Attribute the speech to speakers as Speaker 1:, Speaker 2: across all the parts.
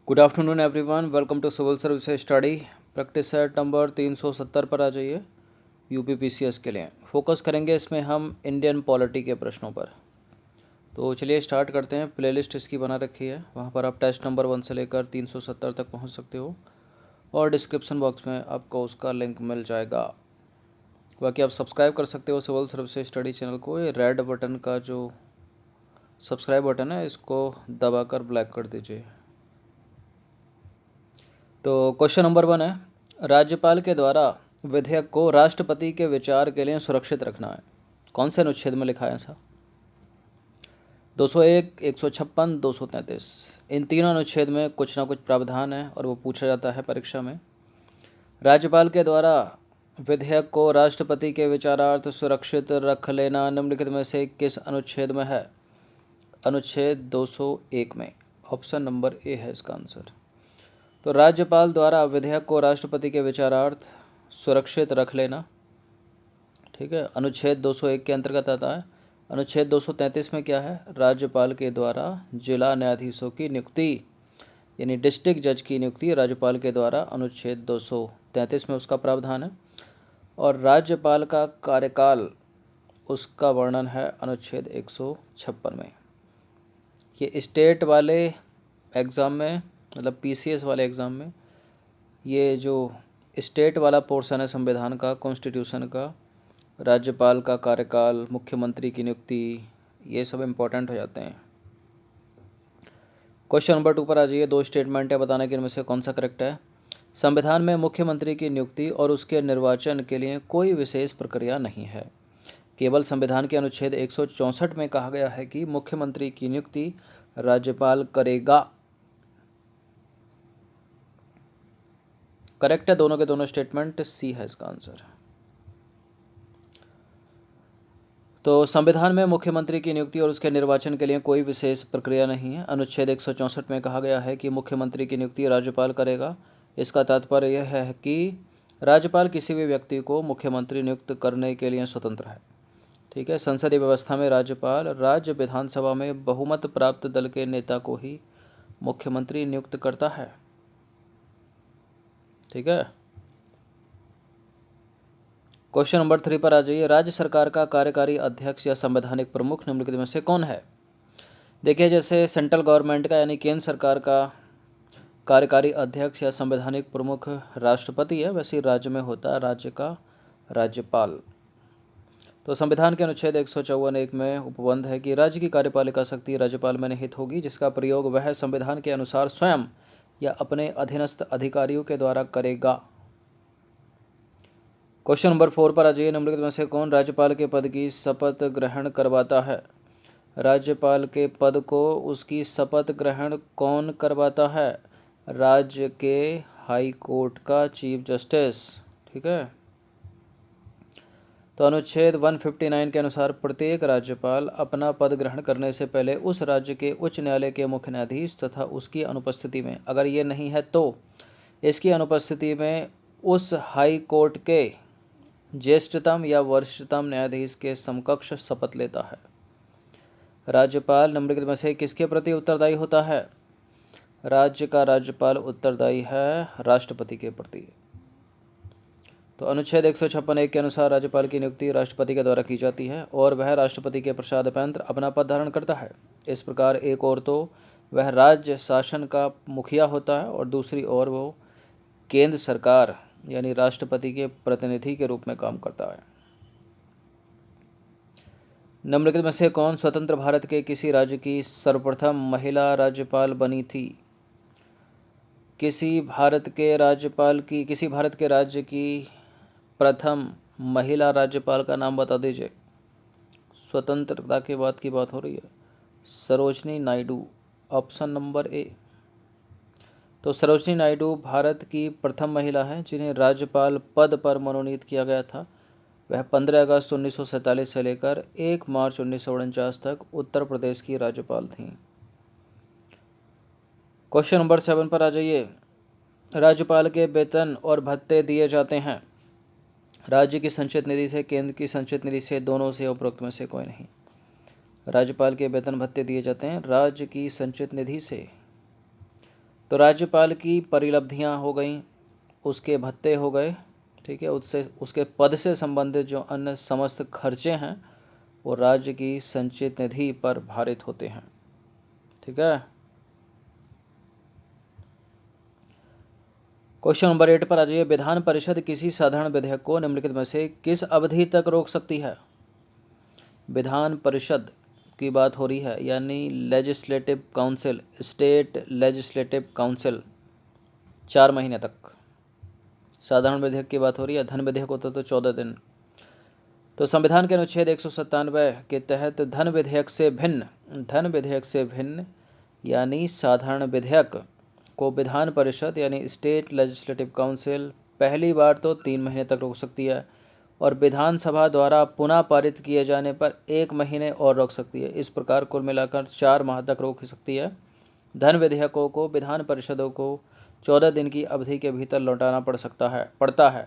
Speaker 1: Good afternoon everyone, welcome to civil services study. Practice set number 370 पर आ जाइए। UP PCS के लिए focus करेंगे इसमें हम इंडियन पॉलिटी के प्रश्नों पर। तो चलिए स्टार्ट करते हैं। प्लेलिस्ट इसकी बना रखी है, वहाँ पर आप टेस्ट नंबर 1 से लेकर 370 तक पहुँच सकते हो और डिस्क्रिप्शन बॉक्स में आपको उसका लिंक मिल जाएगा। बाकी आप सब्सक्राइब कर सकते हो सिविल सर्विसेज स्टडी चैनल को। ये रेड बटन का जो सब्सक्राइब बटन है इसको दबाकर ब्लैक कर दीजिए। तो क्वेश्चन नंबर 1 है, राज्यपाल के द्वारा विधेयक को राष्ट्रपति के विचार के लिए सुरक्षित रखना है। कौन से अनुच्छेद में लिखा है ऐसा? 201, 156, 233। इन तीनों अनुच्छेद में कुछ ना कुछ प्रावधान है और वो पूछा जाता है परीक्षा में। राज्यपाल के द्वारा विधेयक को राष्ट्रपति के विचारार्थ सुरक्षित रख लेना निम्नलिखित में से किस अनुच्छेद में है? अनुच्छेद 201 में। ऑप्शन नंबर ए है इसका आंसर। तो राज्यपाल द्वारा विधेयक को राष्ट्रपति के विचारार्थ सुरक्षित रख लेना, ठीक है, अनुच्छेद 201 के अंतर्गत आता है। अनुच्छेद 233 में क्या है? राज्यपाल के द्वारा जिला न्यायाधीशों की नियुक्ति यानी डिस्ट्रिक्ट जज की नियुक्ति राज्यपाल के द्वारा अनुच्छेद 233 में उसका प्रावधान है। और राज्यपाल का कार्यकाल उसका वर्णन है अनुच्छेद 156 में। ये स्टेट वाले एग्ज़ाम में, मतलब पीसीएस वाले एग्ज़ाम में, ये जो स्टेट वाला पोर्शन है संविधान का, कॉन्स्टिट्यूशन का, राज्यपाल का कार्यकाल, मुख्यमंत्री की नियुक्ति, ये सब इम्पोर्टेंट हो जाते हैं। क्वेश्चन नंबर 2 पर आ जाइए। दो स्टेटमेंट है, बताना कि इनमें से कौन सा करेक्ट है। संविधान में मुख्यमंत्री की नियुक्ति और उसके निर्वाचन के लिए कोई विशेष प्रक्रिया नहीं है। केवल संविधान के अनुच्छेद 164 में कहा गया है कि मुख्यमंत्री की नियुक्ति राज्यपाल करेगा। करेक्ट है दोनों के दोनों स्टेटमेंट, सी है इसका आंसर। तो संविधान में मुख्यमंत्री की नियुक्ति और उसके निर्वाचन के लिए कोई विशेष प्रक्रिया नहीं है। अनुच्छेद 164 में कहा गया है कि मुख्यमंत्री की नियुक्ति राज्यपाल करेगा। इसका तात्पर्य यह है कि राज्यपाल किसी भी व्यक्ति को मुख्यमंत्री नियुक्त करने के लिए स्वतंत्र है। ठीक है, संसदीय व्यवस्था में राज्यपाल राज्य विधानसभा में बहुमत प्राप्त दल के नेता को ही मुख्यमंत्री नियुक्त करता है। ठीक है, क्वेश्चन नंबर 3 पर आ जाइए। राज्य सरकार का कार्यकारी अध्यक्ष या संवैधानिक प्रमुख निम्नलिखित में से कौन है? देखिए, जैसे सेंट्रल गवर्नमेंट का यानी केंद्र सरकार का कार्यकारी अध्यक्ष या संवैधानिक प्रमुख राष्ट्रपति है, वैसे राज्य में होता है राज्य का राज्यपाल। तो संविधान के अनुच्छेद 154(1) में उपबंध है कि राज्य की कार्यपालिका शक्ति राज्यपाल में निहित होगी, जिसका प्रयोग वह संविधान के अनुसार स्वयं या अपने अधीनस्थ अधिकारियों के द्वारा करेगा। क्वेश्चन नंबर 4 पर आ जाइए। निम्नलिखित में से कौन राज्यपाल के पद की शपथ ग्रहण करवाता है? राज्यपाल के पद को उसकी शपथ ग्रहण कौन करवाता है? राज्य के हाई कोर्ट का चीफ जस्टिस। ठीक है, तो अनुच्छेद 159 के अनुसार प्रत्येक राज्यपाल अपना पद ग्रहण करने से पहले उस राज्य के उच्च न्यायालय के मुख्य न्यायाधीश तथा उसकी अनुपस्थिति में, अगर ये नहीं है तो इसकी अनुपस्थिति में उस हाई कोर्ट के ज्येष्ठतम या वरिष्ठतम न्यायाधीश के समकक्ष शपथ लेता है। राज्यपाल निम्नलिखित में से किसके प्रति उत्तरदायी होता है? राज्य का राज्यपाल उत्तरदायी है राष्ट्रपति के प्रति। तो अनुच्छेद 156(1) के अनुसार राज्यपाल की नियुक्ति राष्ट्रपति के द्वारा की जाती है और वह राष्ट्रपति के प्रसादोपरांत अपना पद धारण करता है। इस प्रकार एक ओर तो वह राज्य शासन का मुखिया होता है और दूसरी ओर वो केंद्र सरकार यानी राष्ट्रपति के प्रतिनिधि के रूप में काम करता है। निम्नलिखित में से कौन स्वतंत्र भारत के किसी राज्य की सर्वप्रथम महिला राज्यपाल बनी थी? किसी भारत के राज्य की प्रथम महिला राज्यपाल का नाम बता दीजिए। स्वतंत्रता के बाद की बात हो रही है। Sarojini Naidu, option number A. तो सरोजनी नायडू भारत की प्रथम महिला हैं जिन्हें राज्यपाल पद पर मनोनीत किया गया था। वह 15 अगस्त 1947 से लेकर 1 मार्च 1949 तक उत्तर प्रदेश की राज्यपाल थीं। क्वेश्चन नंबर 7 पर आ जाइए। राज्यपाल के वेतन और भत्ते दिए जाते हैं राज्य की संचित निधि से, केंद्र की संचित निधि से, दोनों से, उपरोक्त में से कोई नहीं। राज्यपाल के वेतन भत्ते दिए जाते हैं राज्य की संचित निधि से। तो राज्यपाल की परिलब्धियां हो गई, उसके भत्ते हो गए, ठीक है, उससे उसके पद से संबंधित जो अन्य समस्त खर्चे हैं वो राज्य की संचित निधि पर भारित होते हैं। ठीक है। क्वेश्चन नंबर 8 पर आ जाइए। विधान परिषद किसी साधारण विधेयक को निम्नलिखित में से किस अवधि तक रोक सकती है? विधान परिषद की बात हो रही है, यानी legislative council, state legislative council, 4 महीने तक। साधारण विधेयक की बात हो रही है, धन विधेयक होता तो 14 दिन। तो संविधान के अनुच्छेद 197 के तहत धन विधेयक से भिन्न यानी साधारण विधेयक को विधान परिषद यानी स्टेट लेजिस्लेटिव काउंसिल पहली बार तो 3 महीने तक रोक सकती है और विधानसभा द्वारा पुनः पारित किए जाने पर 1 महीने और रोक सकती है। इस प्रकार कुल मिलाकर 4 माह तक रोक सकती है। धन विधेयकों को विधान परिषदों को 14 दिन की अवधि के भीतर लौटाना पड़ता है।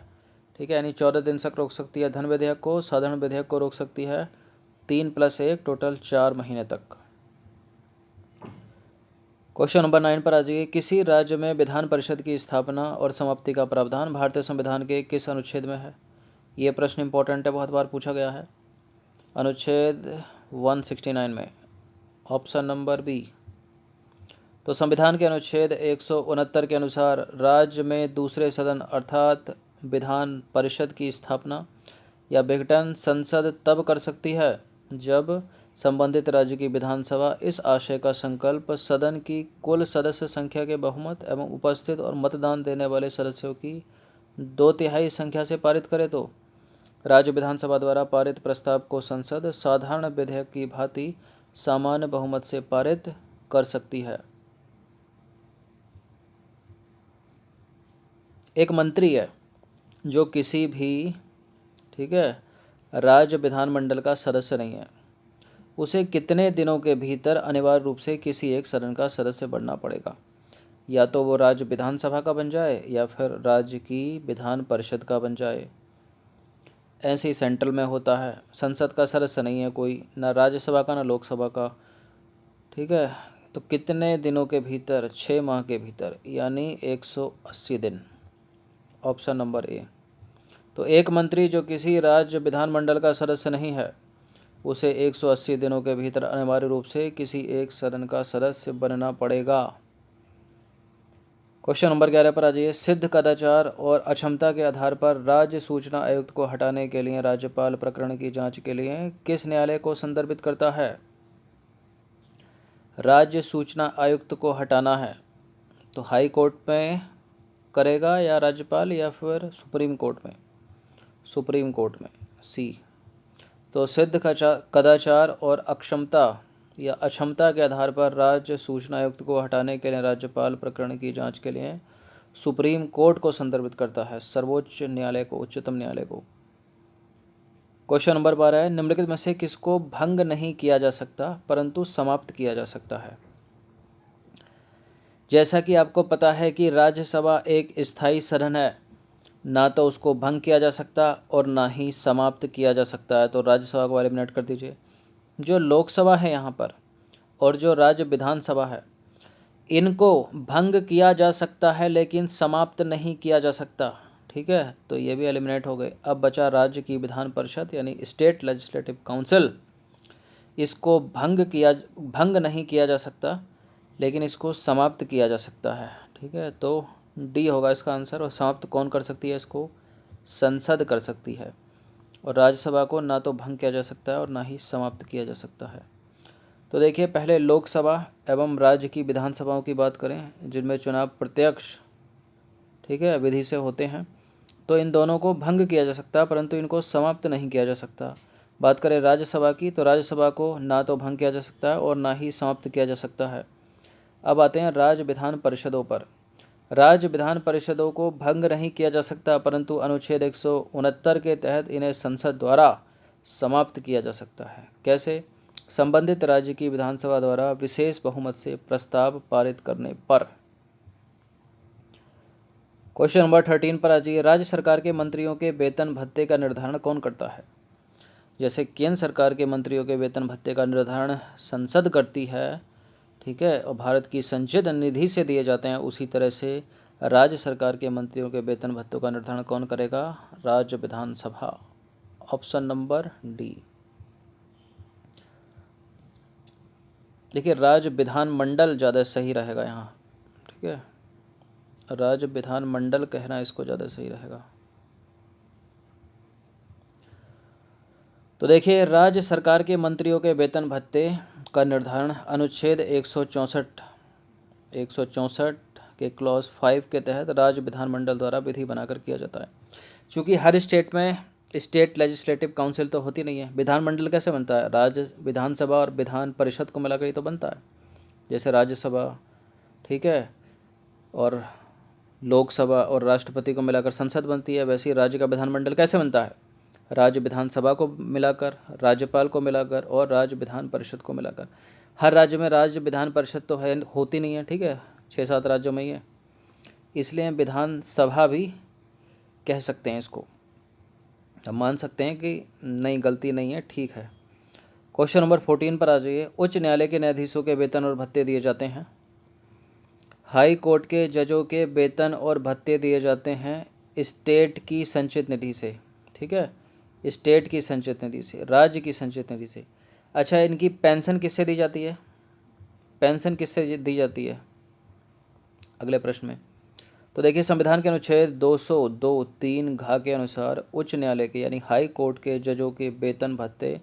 Speaker 1: ठीक है, यानी 14 दिन तक रोक सकती है धन विधेयक को। साधारण विधेयक को रोक सकती है 3 + 1 टोटल 4 महीने तक। क्वेश्चन नंबर 9 पर आ जाइए। किसी राज्य में विधान परिषद की स्थापना और समाप्ति का प्रावधान भारतीय संविधान के किस अनुच्छेद में है? ये प्रश्न इंपॉर्टेंट है, बहुत बार पूछा गया है। अनुच्छेद 169 में, ऑप्शन नंबर बी। तो संविधान के अनुच्छेद 169 के अनुसार राज्य में दूसरे सदन अर्थात विधान परिषद की स्थापना या विघटन संसद तब कर सकती है जब संबंधित राज्य की विधानसभा इस आशय का संकल्प सदन की कुल सदस्य संख्या के बहुमत एवं उपस्थित और मतदान देने वाले सदस्यों की 2/3 संख्या से पारित करे। तो राज्य विधानसभा द्वारा पारित प्रस्ताव को संसद साधारण विधेयक की भांति सामान्य बहुमत से पारित कर सकती है। एक मंत्री है जो किसी भी, ठीक है, राज्य विधानमंडल का सदस्य नहीं है, उसे कितने दिनों के भीतर अनिवार्य रूप से किसी एक सदन का सदस्य बनना पड़ेगा? या तो वो राज्य विधानसभा का बन जाए या फिर राज्य की विधान परिषद का बन जाए। ऐसे ही सेंट्रल में होता है, संसद का सदस्य नहीं है कोई, ना राज्यसभा का ना लोकसभा का। ठीक है, तो कितने दिनों के भीतर? 6 माह के भीतर, यानी 180 दिन, ऑप्शन नंबर ए। तो एक मंत्री जो किसी राज्य विधानमंडल का सदस्य नहीं है उसे 180 दिनों के भीतर अनिवार्य रूप से किसी एक सदन का सदस्य बनना पड़ेगा। क्वेश्चन नंबर 11 पर आ जाइए। सिद्ध कदाचार और अक्षमता के आधार पर राज्य सूचना आयुक्त को हटाने के लिए राज्यपाल प्रकरण की जांच के लिए किस न्यायालय को संदर्भित करता है? राज्य सूचना आयुक्त को हटाना है तो हाई कोर्ट में करेगा या राज्यपाल, या फिर सुप्रीम कोर्ट में? सुप्रीम कोर्ट में, सी। तो सिद्ध कदाचार और अक्षमता या अक्षमता के आधार पर राज्य सूचना आयुक्त को हटाने के लिए राज्यपाल प्रकरण की जांच के लिए सुप्रीम कोर्ट को संदर्भित करता है, सर्वोच्च न्यायालय को, उच्चतम न्यायालय को। क्वेश्चन नंबर 12 है। निम्नलिखित में से किसको भंग नहीं किया जा सकता परंतु समाप्त किया जा सकता है? जैसा कि आपको पता है कि राज्यसभा एक स्थायी सदन है, ना तो उसको भंग किया जा सकता और ना ही समाप्त किया जा सकता है, तो राज्यसभा को एलिमिनेट कर दीजिए। जो लोकसभा है यहाँ पर और जो राज्य विधानसभा है, इनको भंग किया जा सकता है लेकिन समाप्त नहीं किया जा सकता। ठीक है, तो ये भी एलिमिनेट हो गए। अब बचा राज्य की विधान परिषद यानी स्टेट लेजिस्लेटिव काउंसिल। इसको भंग नहीं किया जा सकता लेकिन इसको समाप्त किया जा सकता है। ठीक है, तो डी होगा इसका आंसर। और समाप्त कौन कर सकती है? इसको संसद कर सकती है। और राज्यसभा को ना तो भंग किया जा सकता है और ना ही समाप्त किया जा सकता है। तो देखिए, पहले लोकसभा एवं राज्य की विधानसभाओं की बात करें जिनमें चुनाव प्रत्यक्ष, ठीक है, विधि से होते हैं, तो इन दोनों को भंग किया जा सकता है परंतु इनको समाप्त नहीं किया जा सकता। बात करें राज्यसभा की, तो राज्यसभा को ना तो भंग किया जा सकता है और ना ही समाप्त किया जा सकता है। अब आते हैं राज्य विधान परिषदों पर। राज्य विधान परिषदों को भंग नहीं किया जा सकता परंतु अनुच्छेद 169 के तहत इन्हें संसद द्वारा समाप्त किया जा सकता है। कैसे? संबंधित राज्य की विधानसभा द्वारा विशेष बहुमत से प्रस्ताव पारित करने पर। क्वेश्चन नंबर 13 पर आ जाइए। राज्य सरकार के मंत्रियों के वेतन भत्ते का निर्धारण कौन करता है? जैसे केंद्र सरकार के मंत्रियों के वेतन भत्ते का निर्धारण संसद करती है, ठीक है, और भारत की संचित निधि से दिए जाते हैं। उसी तरह से राज्य सरकार के मंत्रियों के वेतन भत्तों का निर्धारण कौन करेगा? राज्य विधानसभा। Option number D. देखिए, राज्य विधानमंडल ज़्यादा सही रहेगा यहाँ। ठीक है, राज्य विधानमंडल कहना इसको ज़्यादा सही रहेगा। तो देखिए, राज्य सरकार के मंत्रियों के वेतन भत्ते का निर्धारण अनुच्छेद 164 के क्लॉज 5 के तहत राज्य विधानमंडल द्वारा विधि बनाकर किया जाता है। चूँकि हर स्टेट में स्टेट लेजिस्लेटिव काउंसिल तो होती नहीं है, विधानमंडल कैसे बनता है? राज्य विधानसभा और विधान परिषद को मिलाकर ही तो बनता है। जैसे राज्यसभा, ठीक है, और लोकसभा और राष्ट्रपति को मिलाकर संसद बनती है, वैसे ही राज्य का विधानमंडल कैसे बनता है? राज्य विधानसभा को मिलाकर, राज्यपाल को मिलाकर और राज्य विधान परिषद को मिलाकर। हर राज्य में राज्य विधान परिषद तो है, होती नहीं है। ठीक है, 6-7 राज्यों में ही है, इसलिए विधानसभा भी कह सकते हैं इसको। अब मान सकते हैं कि नहीं, गलती नहीं है, ठीक है। क्वेश्चन नंबर 14 पर आ जाइए। उच्च न्यायालय के न्यायाधीशों के वेतन और भत्ते दिए जाते हैं। हाई कोर्ट के जजों के वेतन और भत्ते दिए जाते हैं स्टेट की संचित निधि से। ठीक है, स्टेट की संचित निधि से, राज्य की संचित निधि से। अच्छा, इनकी पेंशन किससे दी जाती है? पेंशन किससे दी जाती है अगले प्रश्न में? तो देखिए, संविधान के अनुच्छेद 202(3) के अनुसार उच्च न्यायालय के यानी हाई कोर्ट के जजों के वेतन भत्ते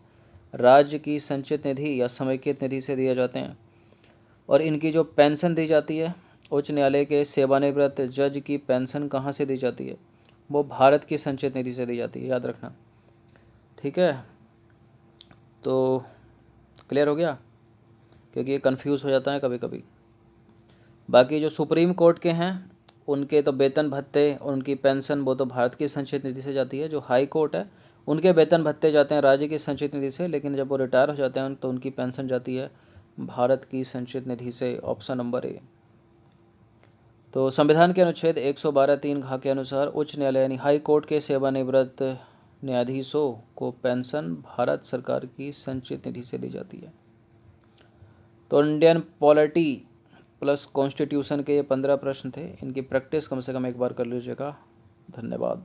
Speaker 1: राज्य की संचित निधि या समेकित निधि से दिए जाते हैं। और इनकी जो पेंशन दी जाती है, उच्च न्यायालय के सेवानिवृत्त जज की पेंशन कहाँ से दी जाती है? वो भारत की संचित निधि से दी जाती है, याद रखना। ठीक है, तो क्लियर हो गया, क्योंकि ये कन्फ्यूज़ हो जाता है कभी कभी। बाकी जो सुप्रीम कोर्ट के हैं उनके तो वेतन भत्ते और उनकी पेंशन वो तो भारत की संचित निधि से जाती है। जो हाई कोर्ट है उनके वेतन भत्ते जाते हैं राज्य की संचित निधि से, लेकिन जब वो रिटायर हो जाते हैं तो उनकी पेंशन जाती है भारत की संचित निधि से। Option number A. तो संविधान के अनुच्छेद 112(3) के अनुसार उच्च न्यायालय यानी हाई कोर्ट के सेवानिवृत्त न्यायाधीशों को पेंशन भारत सरकार की संचित निधि से दी जाती है। तो इंडियन पॉलिटी प्लस कॉन्स्टिट्यूशन के ये 15 प्रश्न थे, इनकी प्रैक्टिस कम से कम एक बार कर लीजिएगा। धन्यवाद।